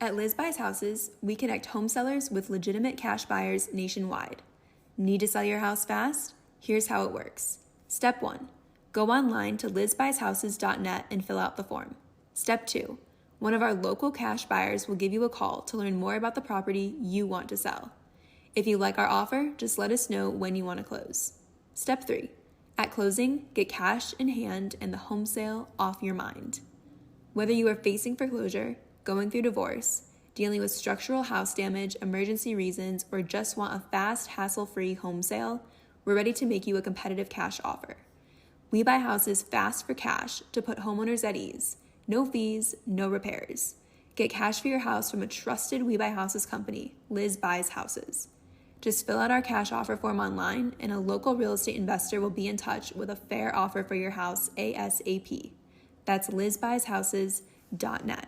At Liz Buys Houses, we connect home sellers with legitimate cash buyers nationwide. Need to sell your house fast? Here's how it works. Step 1. Go online to lizbuyshouses.net and fill out the form. Step 2. One of our local cash buyers will give you a call to learn more about the property you want to sell. If you like our offer, just let us know when you want to close. Step 3. At closing, get cash in hand and the home sale off your mind. Whether you are facing foreclosure, going through divorce, dealing with structural house damage, emergency reasons, or just want a fast, hassle-free home sale, we're ready to make you a competitive cash offer. We buy houses fast for cash to put homeowners at ease. No fees, no repairs. Get cash for your house from a trusted We Buy Houses company, Liz Buys Houses. Just fill out our cash offer form online and a local real estate investor will be in touch with a fair offer for your house ASAP. That's lizbuyshouses.net.